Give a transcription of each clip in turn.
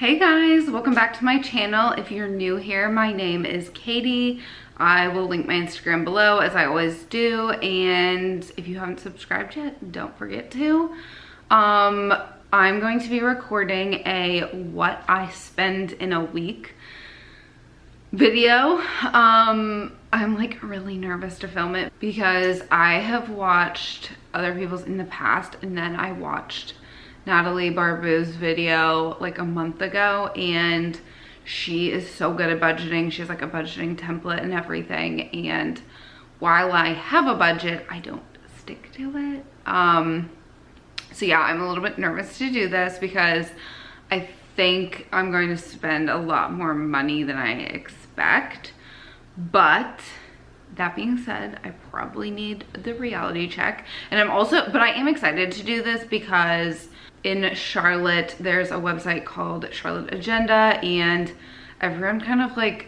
Hey guys, welcome back to my channel. If you're new here, my name is Katie. I will link my Instagram below as I always do, and if you haven't subscribed yet, don't forget to. I'm going to be recording a what I spend in a week video. I'm like really nervous to film it because I have watched other people's in the past, and then I watched Natalie Barbu's video like a month ago, and she is so good at budgeting. She has like a budgeting template and everything, and while I have a budget, I don't stick to it. So yeah, I'm a little bit nervous to do this because I think I'm going to spend a lot more money than I expect. But that being said, I probably need the reality check. And I am excited to do this because in Charlotte, there's a website called Charlotte Agenda, and everyone kind of like,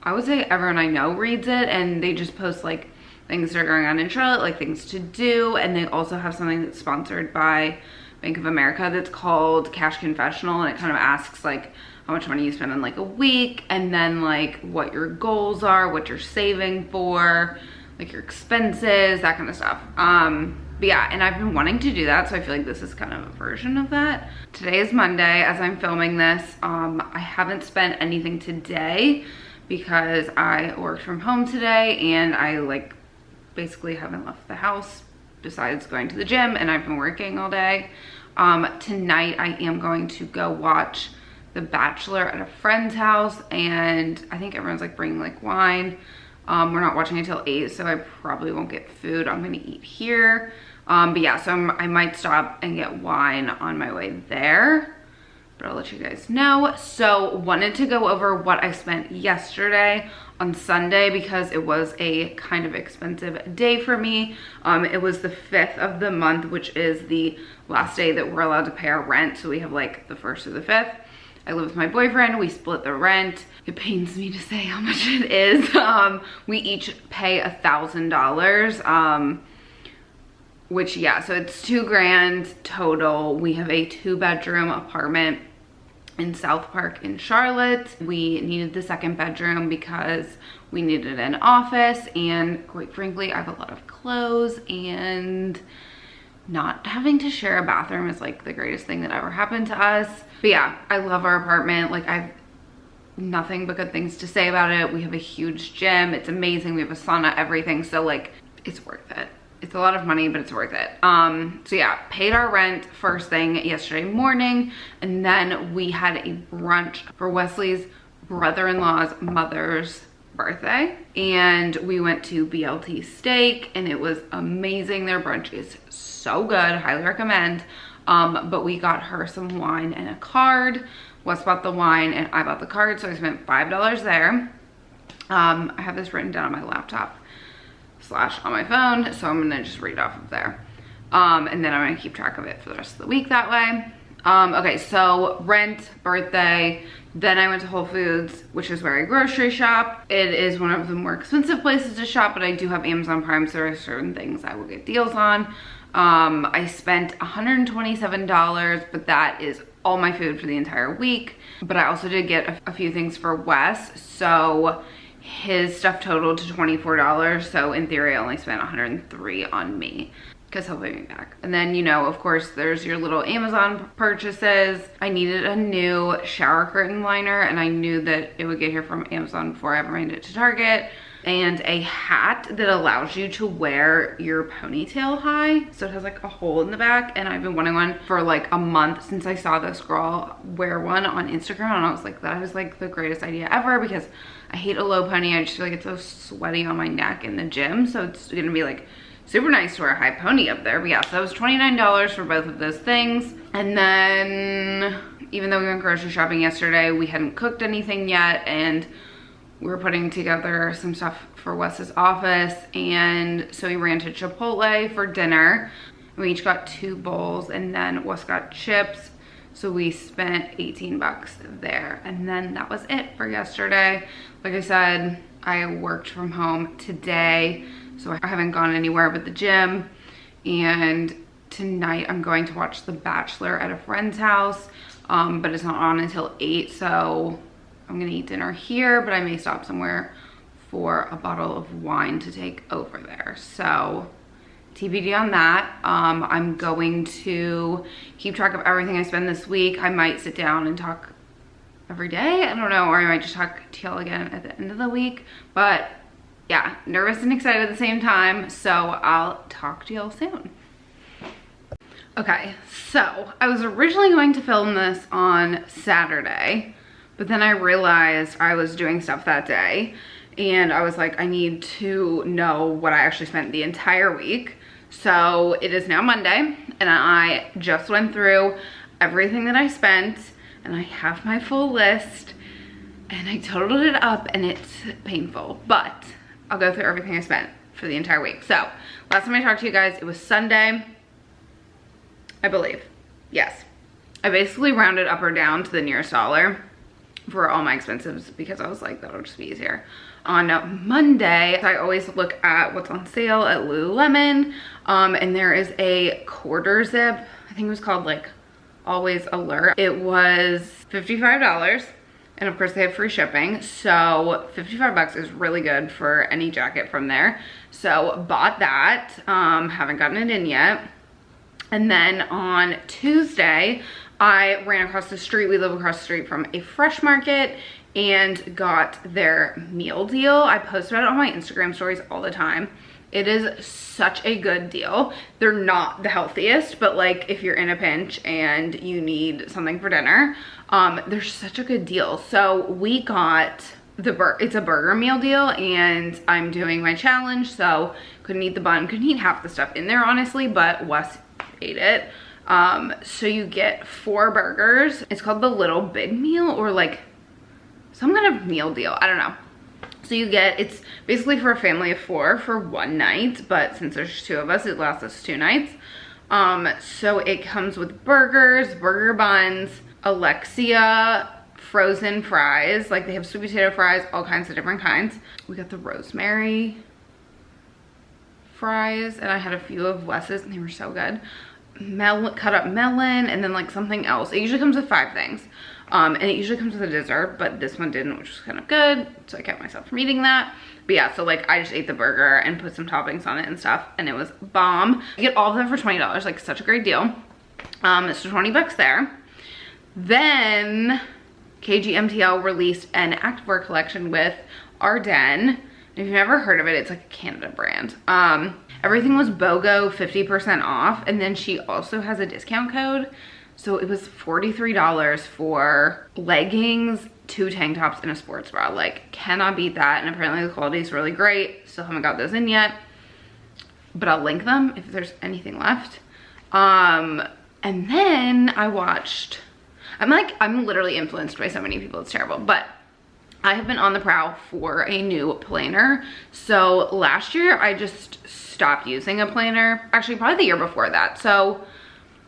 I would say everyone I know reads it, and they just post like things that are going on in Charlotte, like things to do. And they also have something that's sponsored by Bank of America that's called Cash Confessional, and it kind of asks like how much money you spend in like a week, and then like what your goals are, what you're saving for, like your expenses, that kind of stuff. But yeah, and I've been wanting to do that, so I feel like this is kind of a version of that. Today is Monday as I'm filming this. I haven't spent anything today because I worked from home today, and I like basically haven't left the house besides going to the gym, and I've been working all day. Tonight I am going to go watch The Bachelor at a friend's house, and I think everyone's like bringing like wine. We're not watching until 8, so I probably won't get food. I'm gonna eat here. But yeah, so I might stop and get wine on my way there, but I'll let you guys know. So wanted to go over what I spent yesterday on Sunday because it was a kind of expensive day for me. It was the 5th of the month, which is the last day that we're allowed to pay our rent. So we have like the 1st through the 5th. I live with my boyfriend, we split the rent. It pains me to say how much it is. We each pay $1,000, which yeah, so it's $2,000 total. We have a 2-bedroom apartment in South Park in Charlotte. We needed the 2nd bedroom because we needed an office, and quite frankly, I have a lot of clothes, and not having to share a bathroom is like the greatest thing that ever happened to us. But yeah, I love our apartment. Like I've nothing but good things to say about it. We have a huge gym. It's amazing. We have a sauna, everything. So like it's worth it. It's a lot of money, but it's worth it. So yeah, paid our rent first thing yesterday morning, and then we had a brunch for Wesley's brother-in-law's mother's birthday, and we went to BLT Steak, and it was amazing. Their brunch is so good, highly recommend. But we got her some wine and a card. Wes bought the wine and I bought the card, so I spent $5 there. I have this written down on my laptop / on my phone, so I'm gonna just read off of there. And then I'm gonna keep track of it for the rest of the week that way. Okay, so rent, birthday, then I went to Whole Foods, which is where I grocery shop. It is one of the more expensive places to shop, but I do have Amazon Prime, so there are certain things I will get deals on. I spent $127, but that is all my food for the entire week. But I also did get a few things for Wes, so his stuff totaled to $24. So in theory, I only spent $103 on me because he'll pay me back. And then, you know, of course, there's your little Amazon purchases. I needed a new shower curtain liner, and I knew that it would get here from Amazon before I ever made it to Target. And a hat that allows you to wear your ponytail high, so it has like a hole in the back, and I've been wanting one for like a month since I saw this girl wear one on Instagram, and I was like, that is like the greatest idea ever because I hate a low pony. I just feel like it's so sweaty on my neck in the gym, so it's gonna be like super nice to wear a high pony up there. But yeah, so that was $29 for both of those things. And then even though we went grocery shopping yesterday, we hadn't cooked anything yet, and we were putting together some stuff for Wes's office, and so we ran to Chipotle for dinner. We each got 2 bowls, and then Wes got chips, so we spent 18 bucks there. And then that was it for yesterday. Like I said, I worked from home today, so I haven't gone anywhere but the gym. And tonight I'm going to watch The Bachelor at a friend's house. but it's not on until 8, so I'm gonna eat dinner here, but I may stop somewhere for a bottle of wine to take over there. So TBD on that. I'm going to keep track of everything I spend this week. I might sit down and talk every day, I don't know, or I might just talk to y'all again at the end of the week. But yeah, nervous and excited at the same time, so I'll talk to y'all soon. Okay, so I was originally going to film this on Saturday, but then I realized I was doing stuff that day, and I was like, I need to know what I actually spent the entire week. So it is now Monday, and I just went through everything that I spent, and I have my full list, and I totaled it up, and it's painful, but I'll go through everything I spent for the entire week. So last time I talked to you guys, it was Sunday, I believe. Yes. I basically rounded up or down to the nearest dollar for all my expenses because I was like, that'll just be easier. On Monday, I always look at what's on sale at Lululemon, and there is a quarter zip. I think it was called like Always Alert. It was $55, and of course they have free shipping, so 55 bucks is really good for any jacket from there. So bought that, haven't gotten it in yet. And then on Tuesday, I ran across the street. We live across the street from a Fresh Market, and got their meal deal. I post about it on my Instagram stories all the time. It is such a good deal. They're not the healthiest, but like if you're in a pinch and you need something for dinner, they're such a good deal. So we got it's a burger meal deal, and I'm doing my challenge, so couldn't eat the bun, couldn't eat half the stuff in there honestly, but Wes ate it. So you get 4 burgers. It's called the Little Big Meal, or like some kind of meal deal, I don't know. So you get, it's basically for a family of 4 for 1 night, but since there's 2 of us, it lasts us 2 nights. So it comes with burgers, burger buns, Alexia frozen fries, like they have sweet potato fries, all kinds of different kinds. We got the rosemary fries, and I had a few of Wes's, and they were so good. Cut up melon, and then like something else. It usually comes with 5 things. And it usually comes with a dessert, but this one didn't, which was kind of good, so I kept myself from eating that. But yeah, so like I just ate the burger and put some toppings on it and stuff, and it was bomb. You get all of them for $20, like such a great deal. So 20 bucks there. Then KGMTL released an activewear collection with Ardennes. If you've never heard of it, it's like a Canada brand. Everything was BOGO 50% off, and then she also has a discount code. So it was $43 for leggings, 2 tank tops, and a sports bra. Like, cannot beat that. And apparently the quality is really great. Still haven't got those in yet, but I'll link them if there's anything left. And then I watched, I'm literally influenced by so many people, it's terrible, but I have been on the prowl for a new planner. So last year I just stopped using a planner. Actually, probably the year before that. So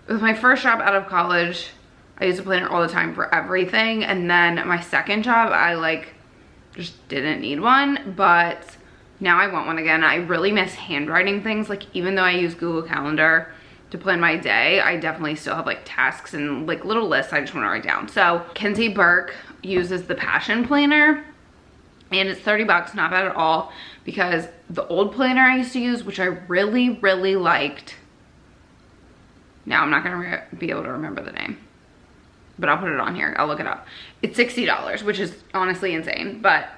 with my first job out of college, I used a planner all the time for everything. And then my second job, I like just didn't need one, but now I want one again. I really miss handwriting things. Like even though I use Google Calendar to plan my day, I definitely still have like tasks and like little lists I just want to write down. So Kenzie Burke uses the Passion Planner, and it's 30 bucks, not bad at all, because the old planner I used to use, which I really, really liked, now I'm not gonna be able to remember the name, but I'll put it on here, I'll look it up. It's $60, which is honestly insane, but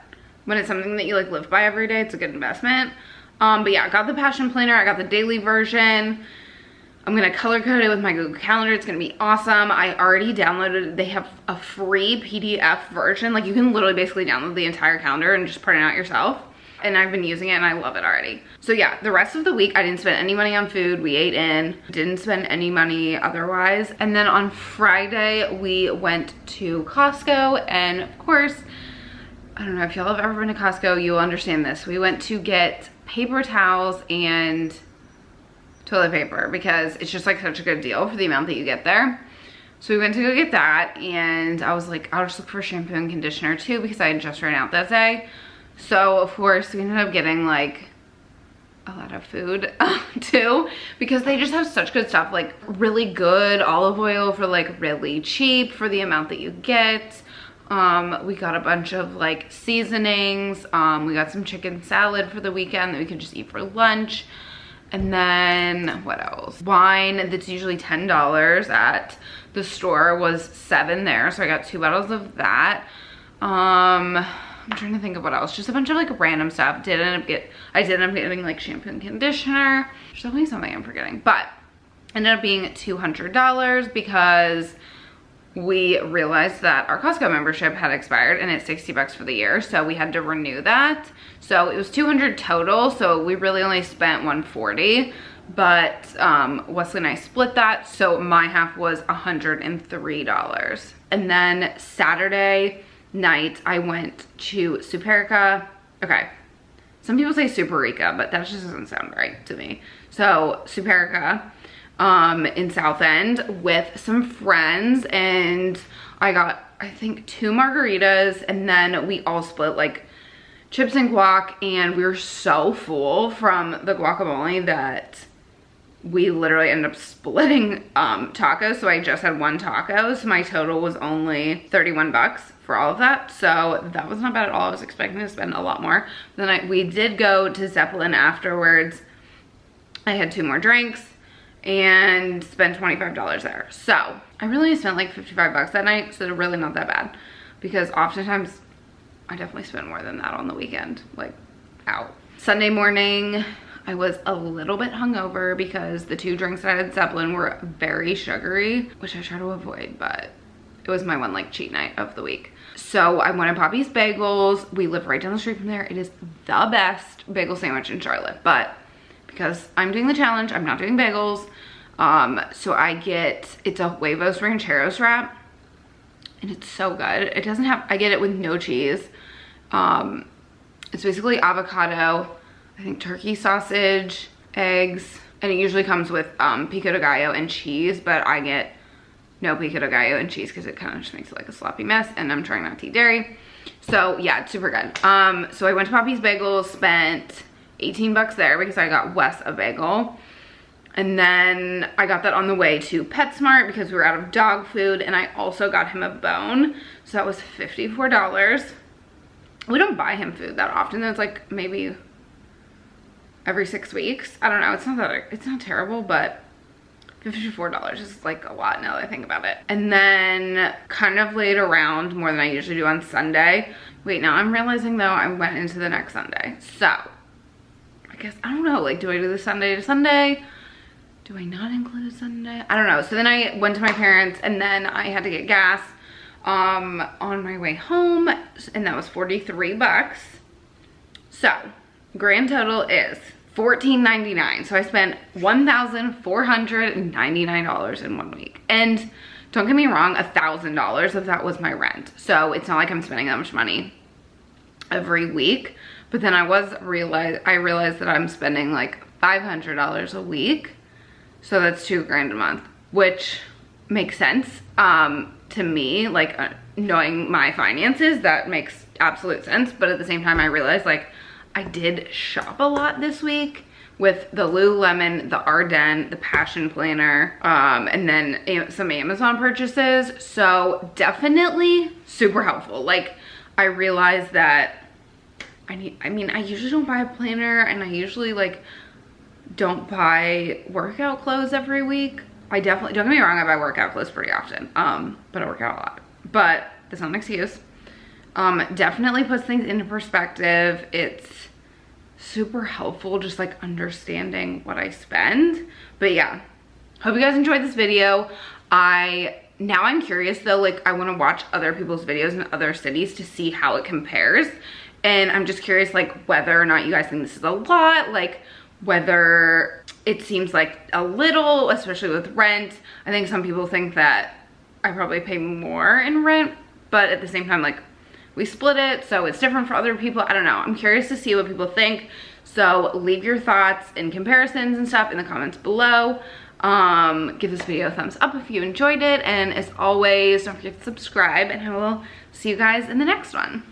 when it's something that you like live by every day, it's a good investment. But yeah, I got the Passion Planner, I got the daily version. I'm gonna color code it with my Google Calendar. It's gonna be awesome. I already downloaded, they have a free PDF version. Like you can literally basically download the entire calendar and just print it out yourself. And I've been using it and I love it already. So yeah, the rest of the week, I didn't spend any money on food. We ate in, didn't spend any money otherwise. And then on Friday, we went to Costco, and of course, I don't know if y'all have ever been to Costco, you'll understand this. We went to get paper towels and toilet paper because it's just like such a good deal for the amount that you get there. So we went to go get that, and I was like, I'll just look for shampoo and conditioner too because I had just ran out that day. So of course we ended up getting like a lot of food too, because they just have such good stuff, like really good olive oil for like really cheap for the amount that you get. We got a bunch of like seasonings. We got some chicken salad for the weekend that we could just eat for lunch. And then what else? Wine that's usually $10 at the store was $7 there, so I got 2 bottles of that. I'm trying to think of what else. Just a bunch of like random stuff. I did end up getting like shampoo and conditioner. There's definitely something I'm forgetting, but ended up being $200 because we realized that our Costco membership had expired and it's $60 for the year, so we had to renew that. So it was $200 total, so we really only spent $140, but Wesley and I split that, so my half was $103. And then Saturday night I went to Superica. Okay, some people say Superica, but that just doesn't sound right to me. So Superica in South End with some friends, and I got, I think, 2 margaritas, and then we all split like chips and guac, and we were so full from the guacamole that we literally ended up splitting tacos. So I just had 1 taco, so my total was only $31 for all of that, so that was not bad at all. I was expecting to spend a lot more. Then we did go to Zeppelin afterwards. I had 2 more drinks and spent $25 there. So I really spent like $55 that night, so really not that bad, because oftentimes I definitely spend more than that on the weekend, like out. Sunday morning, I was a little bit hungover because the 2 drinks that I had at Zeppelin were very sugary, which I try to avoid, but it was my one like cheat night of the week. So I went to Poppy's Bagels. We live right down the street from there. It is the best bagel sandwich in Charlotte, but because I'm doing the challenge, I'm not doing bagels. So I get, it's a Huevos Rancheros wrap, and it's so good. It doesn't have, I get it with no cheese. It's basically avocado, I think turkey sausage, eggs, and it usually comes with pico de gallo and cheese, but I get no pico de gallo and cheese because it kind of just makes it like a sloppy mess, and I'm trying not to eat dairy. So yeah, it's super good. So I went to Poppy's Bagels, spent $18 there because I got Wes a bagel. And then I got that on the way to PetSmart because we were out of dog food, and I also got him a bone. So that was $54. We don't buy him food that often. It's like maybe every 6 weeks. I don't know, it's not terrible, but $54 is like a lot now that I think about it. And then kind of laid around more than I usually do on Sunday. Wait, now I'm realizing though I went into the next Sunday. So I guess, I don't know, like do I do the Sunday to Sunday? Do I not include Sunday? I don't know. So then I went to my parents, and then I had to get gas on my way home, and that was $43. So grand total is $14.99. So I spent $1,499 in 1 week. And don't get me wrong, $1,000 of that was my rent. So it's not like I'm spending that much money every week. But then I realized that I'm spending like $500 a week. So that's $2,000 a month, which makes sense to me, like knowing my finances, that makes absolute sense. But at the same time, I realized like I did shop a lot this week with the Lululemon, the Ardennes, the Passion Planner, and then some Amazon purchases. So definitely super helpful. Like I realized that I usually don't buy a planner, and I usually like don't buy workout clothes every week. I definitely, don't get me wrong, I buy workout clothes pretty often, but I work out a lot. But that's not an excuse. Definitely puts things into perspective. It's super helpful just like understanding what I spend. But yeah, hope you guys enjoyed this video. Now I'm curious though, like I want to watch other people's videos in other cities to see how it compares. And I'm just curious like whether or not you guys think this is a lot, like whether it seems like a little, especially with rent. I think some people think that I probably pay more in rent, but at the same time, like we split it, so it's different for other people. I don't know. I'm curious to see what people think. So leave your thoughts and comparisons and stuff in the comments below. Give this video a thumbs up if you enjoyed it. And as always, don't forget to subscribe, and I will see you guys in the next one.